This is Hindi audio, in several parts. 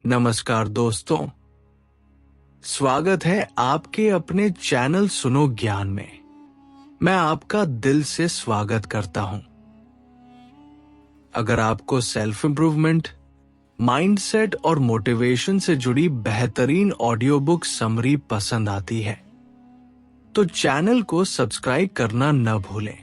नमस्कार दोस्तों, स्वागत है आपके अपने चैनल सुनो ज्ञान में। मैं आपका दिल से स्वागत करता हूं। अगर आपको सेल्फ इंप्रूवमेंट, माइंडसेट और मोटिवेशन से जुड़ी बेहतरीन ऑडियो बुक समरी पसंद आती है तो चैनल को सब्सक्राइब करना न भूलें।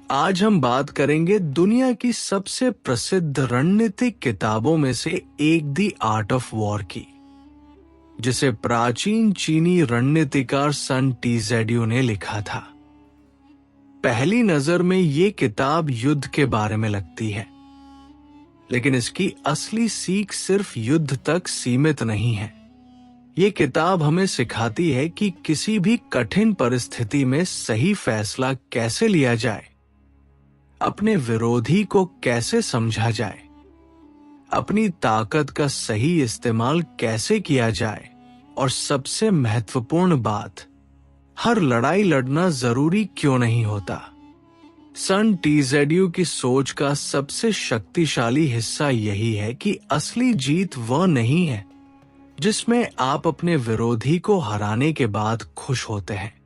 आज हम बात करेंगे दुनिया की सबसे प्रसिद्ध रणनीतिक किताबों में से एक, द आर्ट ऑफ वॉर की, जिसे प्राचीन चीनी रणनीतिकार सन टीजेड्यू ने लिखा था। पहली नजर में ये किताब युद्ध के बारे में लगती है, लेकिन इसकी असली सीख सिर्फ युद्ध तक सीमित नहीं है। ये किताब हमें सिखाती है कि किसी भी कठिन परिस्थिति में सही फैसला कैसे लिया जाए, अपने विरोधी को कैसे समझा जाए, अपनी ताकत का सही इस्तेमाल कैसे किया जाए, और सबसे महत्वपूर्ण बात, हर लड़ाई लड़ना जरूरी क्यों नहीं होता। सन टीजेड्यू की सोच का सबसे शक्तिशाली हिस्सा यही है कि असली जीत वह नहीं है जिसमें आप अपने विरोधी को हराने के बाद खुश होते हैं।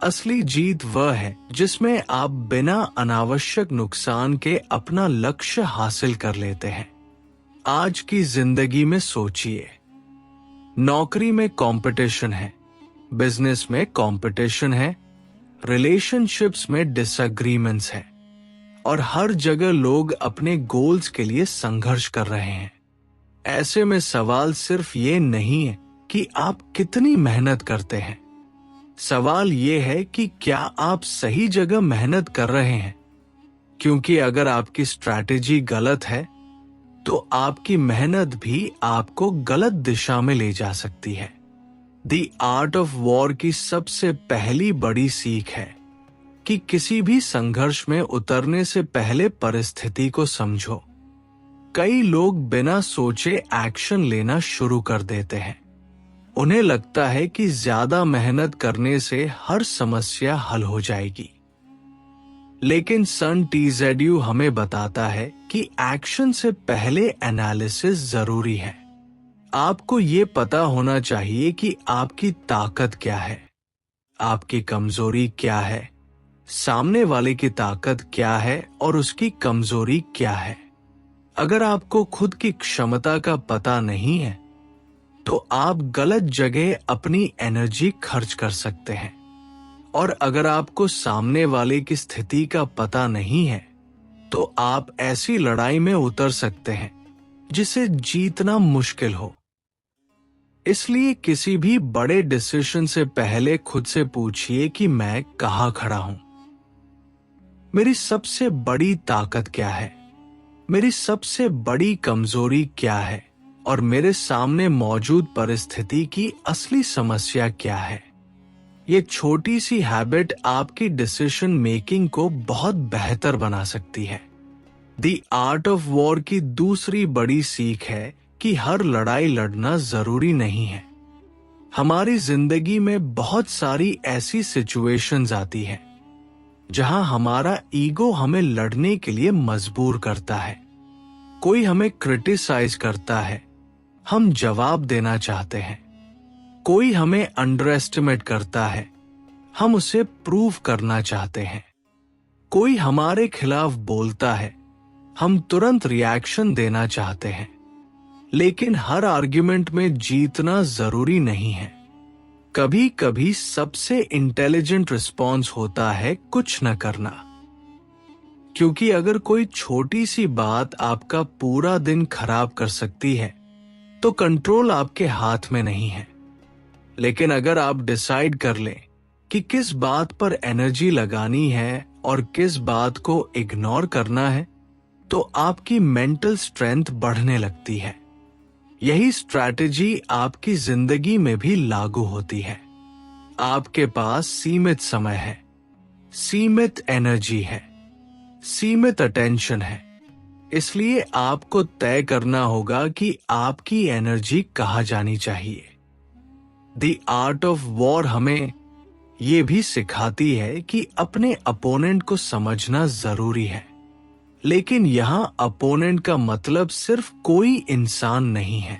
असली जीत वह है जिसमें आप बिना अनावश्यक नुकसान के अपना लक्ष्य हासिल कर लेते हैं। आज की जिंदगी में सोचिए, नौकरी में कंपटीशन है, बिजनेस में कंपटीशन है, रिलेशनशिप्स में डिसएग्रीमेंट्स है, और हर जगह लोग अपने गोल्स के लिए संघर्ष कर रहे हैं। ऐसे में सवाल सिर्फ ये नहीं है कि आप कितनी मेहनत करते हैं, सवाल ये है कि क्या आप सही जगह मेहनत कर रहे हैं, क्योंकि अगर आपकी स्ट्रैटेजी गलत है तो आपकी मेहनत भी आपको गलत दिशा में ले जा सकती है। द आर्ट ऑफ वॉर की सबसे पहली बड़ी सीख है कि किसी भी संघर्ष में उतरने से पहले परिस्थिति को समझो। कई लोग बिना सोचे एक्शन लेना शुरू कर देते हैं। उन्हें लगता है कि ज्यादा मेहनत करने से हर समस्या हल हो जाएगी, लेकिन सन टीजेड्यू हमें बताता है कि एक्शन से पहले एनालिसिस जरूरी है। आपको ये पता होना चाहिए कि आपकी ताकत क्या है, आपकी कमजोरी क्या है, सामने वाले की ताकत क्या है और उसकी कमजोरी क्या है। अगर आपको खुद की क्षमता का पता नहीं है तो आप गलत जगह अपनी एनर्जी खर्च कर सकते हैं, और अगर आपको सामने वाले की स्थिति का पता नहीं है तो आप ऐसी लड़ाई में उतर सकते हैं जिसे जीतना मुश्किल हो। इसलिए किसी भी बड़े डिसीजन से पहले खुद से पूछिए कि मैं कहाँ खड़ा हूं, मेरी सबसे बड़ी ताकत क्या है, मेरी सबसे बड़ी कमजोरी क्या है, और मेरे सामने मौजूद परिस्थिति की असली समस्या क्या है। ये छोटी सी हैबिट आपकी डिसीजन मेकिंग को बहुत बेहतर बना सकती है। द आर्ट ऑफ वॉर की दूसरी बड़ी सीख है कि हर लड़ाई लड़ना जरूरी नहीं है। हमारी जिंदगी में बहुत सारी ऐसी सिचुएशंस आती हैं जहां हमारा ईगो हमें लड़ने के लिए मजबूर करता है। कोई हमें क्रिटिसाइज करता है, हम जवाब देना चाहते हैं। कोई हमें अंडर एस्टिमेट करता है, हम उसे प्रूव करना चाहते हैं। कोई हमारे खिलाफ बोलता है, हम तुरंत रिएक्शन देना चाहते हैं। लेकिन हर आर्ग्यूमेंट में जीतना जरूरी नहीं है। कभी कभी सबसे इंटेलिजेंट रिस्पॉन्स होता है कुछ न करना, क्योंकि अगर कोई छोटी सी बात आपका पूरा दिन खराब कर सकती है तो कंट्रोल आपके हाथ में नहीं है। लेकिन अगर आप डिसाइड कर लें कि किस बात पर एनर्जी लगानी है और किस बात को इग्नोर करना है, तो आपकी मेंटल स्ट्रेंथ बढ़ने लगती है। यही स्ट्रैटेजी आपकी जिंदगी में भी लागू होती है। आपके पास सीमित समय है, सीमित एनर्जी है, सीमित अटेंशन है। इसलिए आपको तय करना होगा कि आपकी एनर्जी कहाँ जानी चाहिए। द आर्ट ऑफ वॉर हमें ये भी सिखाती है कि अपने अपोनेंट को समझना जरूरी है। लेकिन यहां अपोनेंट का मतलब सिर्फ कोई इंसान नहीं है।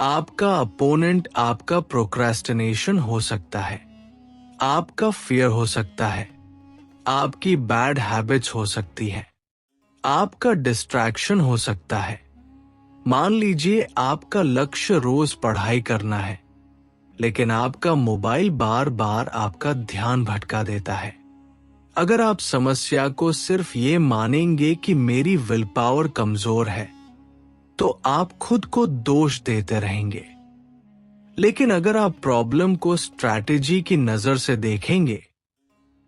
आपका अपोनेंट आपका प्रोक्रेस्टिनेशन हो सकता है, आपका फियर हो सकता है, आपकी बैड हैबिट्स हो सकती है, आपका डिस्ट्रैक्शन हो सकता है। मान लीजिए आपका लक्ष्य रोज पढ़ाई करना है, लेकिन आपका मोबाइल बार बार आपका ध्यान भटका देता है। अगर आप समस्या को सिर्फ ये मानेंगे कि मेरी विल पावर कमजोर है, तो आप खुद को दोष देते रहेंगे। लेकिन अगर आप प्रॉब्लम को स्ट्रैटेजी की नजर से देखेंगे,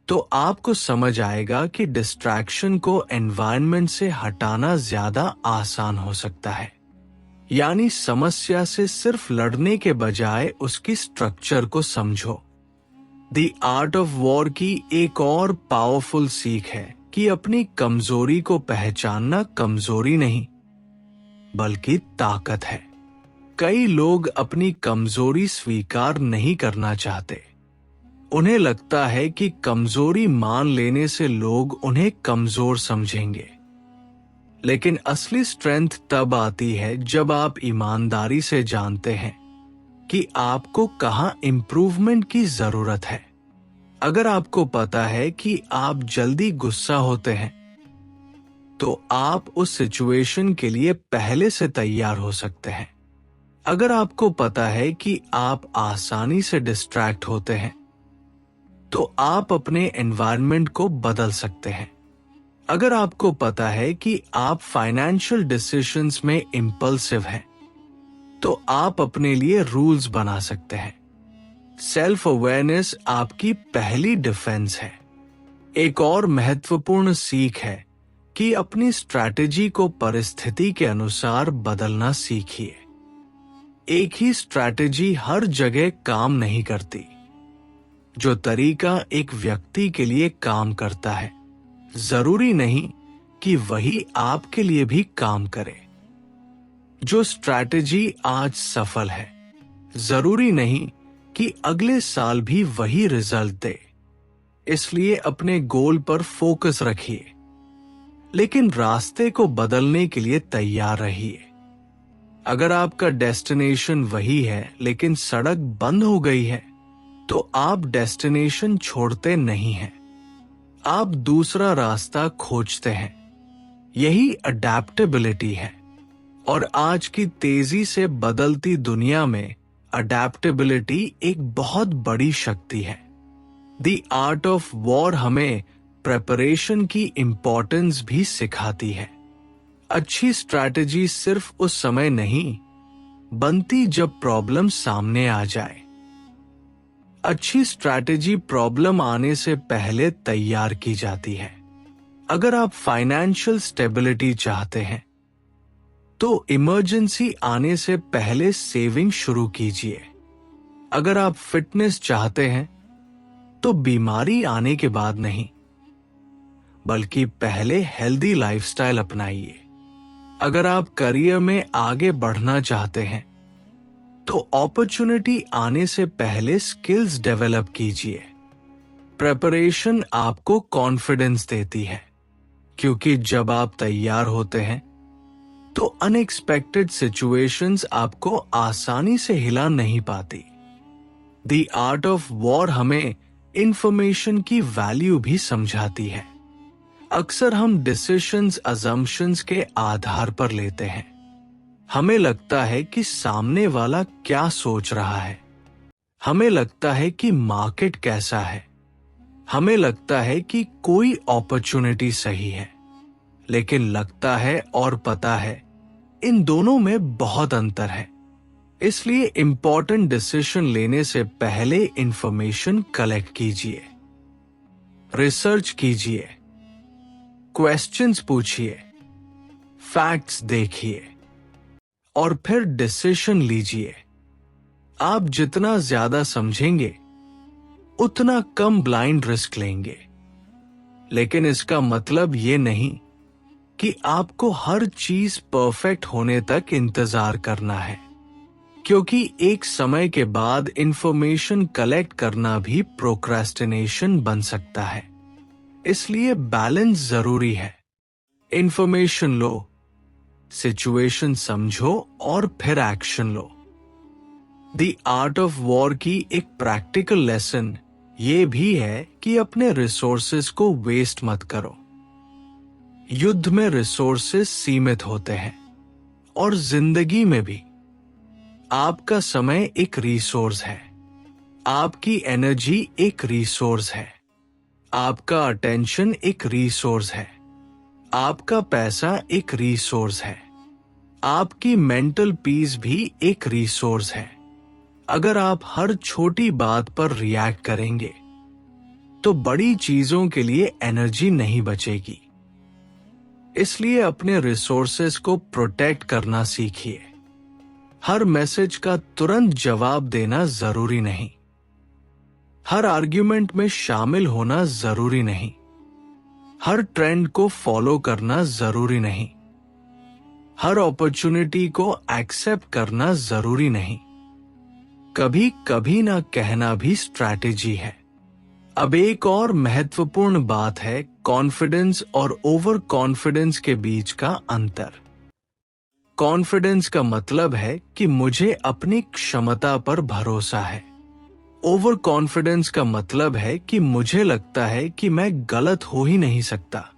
तो आपको समझ आएगा कि डिस्ट्रैक्शन को एनवायरनमेंट से हटाना ज्यादा आसान हो सकता है। यानी समस्या से सिर्फ लड़ने के बजाय उसकी स्ट्रक्चर को समझो। द आर्ट ऑफ वॉर की एक और पावरफुल सीख है कि अपनी कमजोरी को पहचानना कमजोरी नहीं, बल्कि ताकत है। कई लोग अपनी कमजोरी स्वीकार नहीं करना चाहते। उन्हें लगता है कि कमजोरी मान लेने से लोग उन्हें कमजोर समझेंगे। लेकिन असली स्ट्रेंथ तब आती है जब आप ईमानदारी से जानते हैं कि आपको कहां इंप्रूवमेंट की जरूरत है। अगर आपको पता है कि आप जल्दी गुस्सा होते हैं, तो आप उस सिचुएशन के लिए पहले से तैयार हो सकते हैं। अगर आपको पता है कि आप आसानी से डिस्ट्रैक्ट होते हैं, तो आप अपने एनवायरनमेंट को बदल सकते हैं। अगर आपको पता है कि आप फाइनेंशियल डिसीजंस में इंपल्सिव हैं, तो आप अपने लिए रूल्स बना सकते हैं। सेल्फ अवेयरनेस आपकी पहली डिफेंस है। एक और महत्वपूर्ण सीख है कि अपनी स्ट्रैटेजी को परिस्थिति के अनुसार बदलना सीखिए। एक ही स्ट्रैटेजी हर जगह काम नहीं करती। जो तरीका एक व्यक्ति के लिए काम करता है, जरूरी नहीं कि वही आपके लिए भी काम करे। जो स्ट्रैटेजी आज सफल है, जरूरी नहीं कि अगले साल भी वही रिजल्ट दे। इसलिए अपने गोल पर फोकस रखिए, लेकिन रास्ते को बदलने के लिए तैयार रहिए। अगर आपका डेस्टिनेशन वही है लेकिन सड़क बंद हो गई है, तो आप डेस्टिनेशन छोड़ते नहीं हैं, आप दूसरा रास्ता खोजते हैं। यही अडैप्टेबिलिटी है। और आज की तेजी से बदलती दुनिया में अडैप्टेबिलिटी एक बहुत बड़ी शक्ति है। द आर्ट ऑफ वॉर हमें प्रेपरेशन की इंपॉर्टेंस भी सिखाती है। अच्छी स्ट्रैटेजी सिर्फ उस समय नहीं बनती जब प्रॉब्लम सामने आ जाए। अच्छी स्ट्रैटेजी प्रॉब्लम आने से पहले तैयार की जाती है। अगर आप फाइनेंशियल स्टेबिलिटी चाहते हैं, तो इमरजेंसी आने से पहले सेविंग शुरू कीजिए। अगर आप फिटनेस चाहते हैं, तो बीमारी आने के बाद नहीं, बल्कि पहले हेल्दी लाइफस्टाइल अपनाइए। अगर आप करियर में आगे बढ़ना चाहते हैं, तो अपॉर्चुनिटी आने से पहले स्किल्स डेवलप कीजिए। प्रिपरेशन आपको कॉन्फिडेंस देती है, क्योंकि जब आप तैयार होते हैं, तो अनएक्सपेक्टेड सिचुएशंस आपको आसानी से हिला नहीं पाती। द आर्ट ऑफ वॉर हमें इंफॉर्मेशन की वैल्यू भी समझाती है। अक्सर हम डिसीजंस अजम्पशंस के आधार पर लेते हैं। हमें लगता है कि सामने वाला क्या सोच रहा है, हमें लगता है कि मार्केट कैसा है, हमें लगता है कि कोई अपॉर्चुनिटी सही है। लेकिन लगता है और पता है, इन दोनों में बहुत अंतर है। इसलिए इंपॉर्टेंट डिसीजन लेने से पहले इंफॉर्मेशन कलेक्ट कीजिए, रिसर्च कीजिए, क्वेश्चंस पूछिए, फैक्ट्स देखिए और फिर डिसीजन लीजिए। आप जितना ज्यादा समझेंगे, उतना कम ब्लाइंड रिस्क लेंगे। लेकिन इसका मतलब ये नहीं कि आपको हर चीज परफेक्ट होने तक इंतजार करना है, क्योंकि एक समय के बाद इंफॉर्मेशन कलेक्ट करना भी प्रोक्रेस्टिनेशन बन सकता है। इसलिए बैलेंस जरूरी है। इंफॉर्मेशन लो, सिचुएशन समझो और फिर action low. The art of war की एक प्रैक्टिकल लेसन ये भी है कि अपने रिसोर्सेज को वेस्ट मत करो। युद्ध में रिसोर्सेज सीमित होते हैं और जिंदगी में भी। आपका समय एक रिसोर्स है, आपकी एनर्जी एक रिसोर्स है, आपका अटेंशन एक रिसोर्स है, आपका पैसा एक रिसोर्स है, आपकी मेंटल पीस भी एक रिसोर्स है। अगर आप हर छोटी बात पर रिएक्ट करेंगे तो बड़ी चीजों के लिए एनर्जी नहीं बचेगी। इसलिए अपने रिसोर्सेज को प्रोटेक्ट करना सीखिए। हर मैसेज का तुरंत जवाब देना जरूरी नहीं, हर आर्ग्यूमेंट में शामिल होना जरूरी नहीं, हर ट्रेंड को फॉलो करना जरूरी नहीं, हर अपॉर्चुनिटी को एक्सेप्ट करना जरूरी नहीं। कभी कभी ना कहना भी स्ट्रैटेजी है। अब एक और महत्वपूर्ण बात है कॉन्फिडेंस और ओवर कॉन्फिडेंस के बीच का अंतर। कॉन्फिडेंस का मतलब है कि मुझे अपनी क्षमता पर भरोसा है। ओवर कॉन्फिडेंस का मतलब है कि मुझे लगता है कि मैं गलत हो ही नहीं सकता।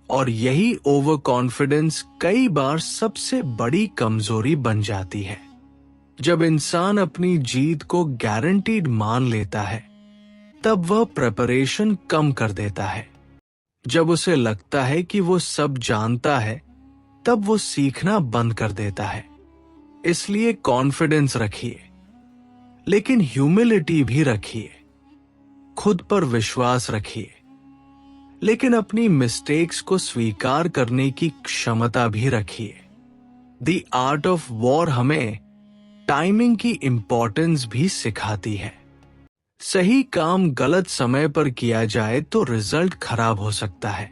और यही ओवर कॉन्फिडेंस कई बार सबसे बड़ी कमजोरी बन जाती है। जब इंसान अपनी जीत को गारंटीड मान लेता है तब वह प्रिपरेशन कम कर देता है। जब उसे लगता है कि वो सब जानता है तब वो सीखना बंद कर देता है। इसलिए कॉन्फिडेंस रखिए, लेकिन ह्यूमिलिटी भी रखिए। खुद पर विश्वास रखिए, लेकिन अपनी मिस्टेक्स को स्वीकार करने की क्षमता भी रखिए। द आर्ट ऑफ वॉर हमें टाइमिंग की इंपॉर्टेंस भी सिखाती है। सही काम गलत समय पर किया जाए तो रिजल्ट खराब हो सकता है,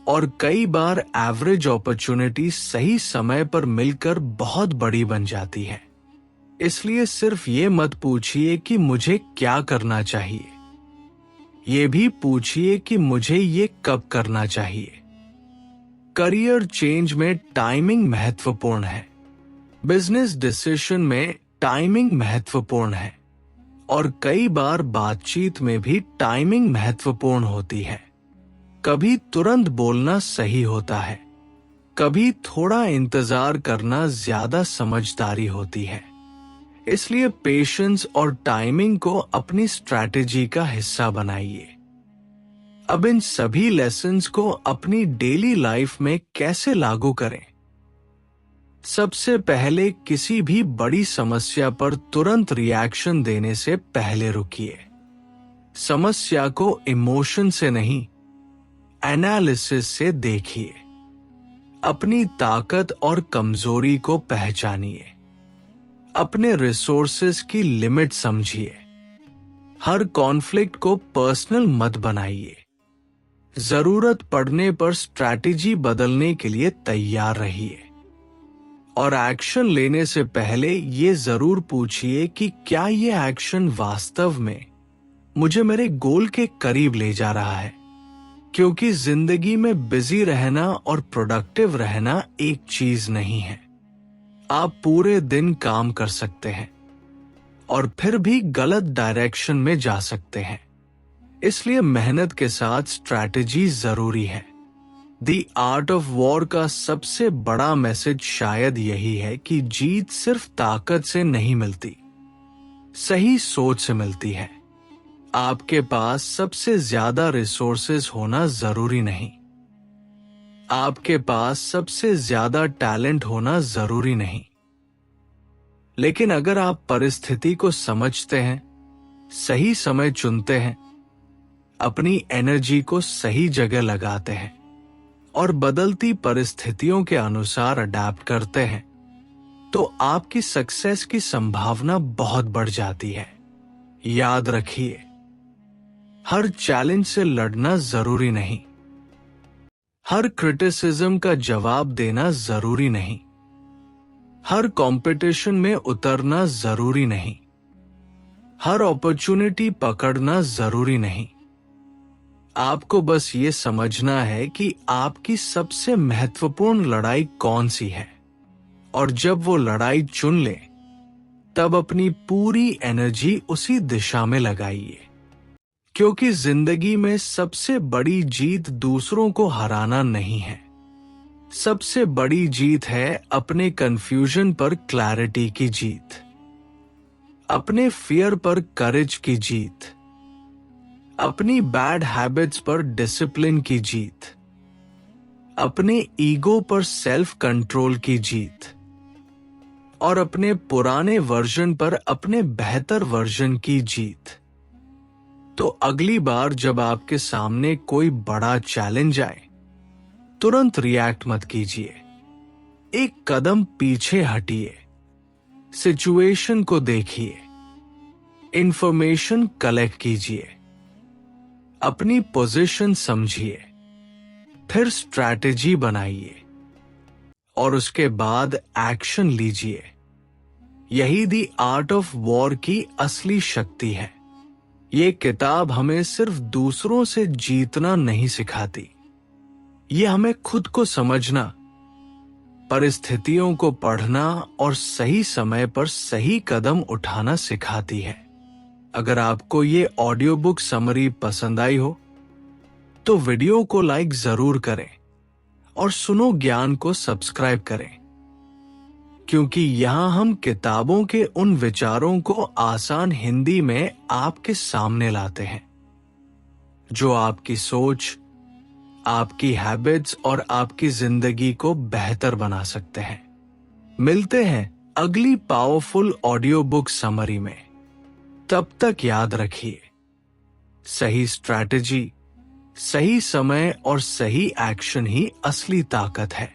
और कई बार एवरेज अपॉर्चुनिटी सही समय पर मिलकर बहुत बड़ी बन जाती है। इसलिए सिर्फ ये मत पूछिए कि मुझे क्या करना चाहिए, ये भी पूछिए कि मुझे ये कब करना चाहिए। करियर चेंज में टाइमिंग महत्वपूर्ण है, बिजनेस डिसीजन में टाइमिंग महत्वपूर्ण है, और कई बार बातचीत में भी टाइमिंग महत्वपूर्ण होती है। कभी तुरंत बोलना सही होता है, कभी थोड़ा इंतजार करना ज्यादा समझदारी होती है। इसलिए पेशेंस और टाइमिंग को अपनी स्ट्रैटेजी का हिस्सा बनाइए। अब इन सभी लेसन्स को अपनी डेली लाइफ में कैसे लागू करें? सबसे पहले किसी भी बड़ी समस्या पर तुरंत रिएक्शन देने से पहले रुकिए। समस्या को इमोशन से नहीं, एनालिसिस से देखिए। अपनी ताकत और कमजोरी को पहचानिए। अपने रिसोर्सेज की लिमिट समझिए। हर कॉन्फ्लिक्ट को पर्सनल मत बनाइए। जरूरत पड़ने पर स्ट्रैटेजी बदलने के लिए तैयार रहिए। और एक्शन लेने से पहले ये जरूर पूछिए कि क्या ये एक्शन वास्तव में मुझे मेरे गोल के करीब ले जा रहा है। क्योंकि जिंदगी में बिजी रहना और प्रोडक्टिव रहना एक चीज नहीं है। आप पूरे दिन काम कर सकते हैं और फिर भी गलत डायरेक्शन में जा सकते हैं। इसलिए मेहनत के साथ स्ट्रैटेजी जरूरी है। द आर्ट ऑफ वॉर का सबसे बड़ा मैसेज शायद यही है कि जीत सिर्फ ताकत से नहीं मिलती, सही सोच से मिलती है। आपके पास सबसे ज्यादा रिसोर्सेज होना जरूरी नहीं, आपके पास सबसे ज्यादा टैलेंट होना जरूरी नहीं, लेकिन अगर आप परिस्थिति को समझते हैं, सही समय चुनते हैं, अपनी एनर्जी को सही जगह लगाते हैं और बदलती परिस्थितियों के अनुसार अडैप्ट करते हैं, तो आपकी सक्सेस की संभावना बहुत बढ़ जाती है। याद रखिए, हर चैलेंज से लड़ना जरूरी नहीं, हर क्रिटिसिज्म का जवाब देना जरूरी नहीं, हर कंपटीशन में उतरना जरूरी नहीं, हर अपॉर्चुनिटी पकड़ना जरूरी नहीं। आपको बस ये समझना है कि आपकी सबसे महत्वपूर्ण लड़ाई कौन सी है, और जब वो लड़ाई चुन ले तब अपनी पूरी एनर्जी उसी दिशा में लगाइए। क्योंकि जिंदगी में सबसे बड़ी जीत दूसरों को हराना नहीं है, सबसे बड़ी जीत है अपने कंफ्यूजन पर क्लैरिटी की जीत, अपने फियर पर करेज की जीत, अपनी बैड हैबिट्स पर डिसिप्लिन की जीत, अपने ईगो पर सेल्फ कंट्रोल की जीत, और अपने पुराने वर्जन पर अपने बेहतर वर्जन की जीत। तो अगली बार जब आपके सामने कोई बड़ा चैलेंज आए, तुरंत रिएक्ट मत कीजिए। एक कदम पीछे हटिए, सिचुएशन को देखिए, इंफॉर्मेशन कलेक्ट कीजिए, अपनी पोजीशन समझिए, फिर स्ट्रैटेजी बनाइए और उसके बाद एक्शन लीजिए। यही द आर्ट ऑफ वॉर की असली शक्ति है। ये किताब हमें सिर्फ दूसरों से जीतना नहीं सिखाती, ये हमें खुद को समझना, परिस्थितियों को पढ़ना और सही समय पर सही कदम उठाना सिखाती है। अगर आपको ये ऑडियो बुक समरी पसंद आई हो तो वीडियो को लाइक जरूर करें और सुनो ज्ञान को सब्सक्राइब करें, क्योंकि यहां हम किताबों के उन विचारों को आसान हिंदी में आपके सामने लाते हैं जो आपकी सोच, आपकी हैबिट्स और आपकी जिंदगी को बेहतर बना सकते हैं। मिलते हैं अगली पावरफुल ऑडियो बुक समरी में। तब तक याद रखिए, सही स्ट्रैटेजी, सही समय और सही एक्शन ही असली ताकत है।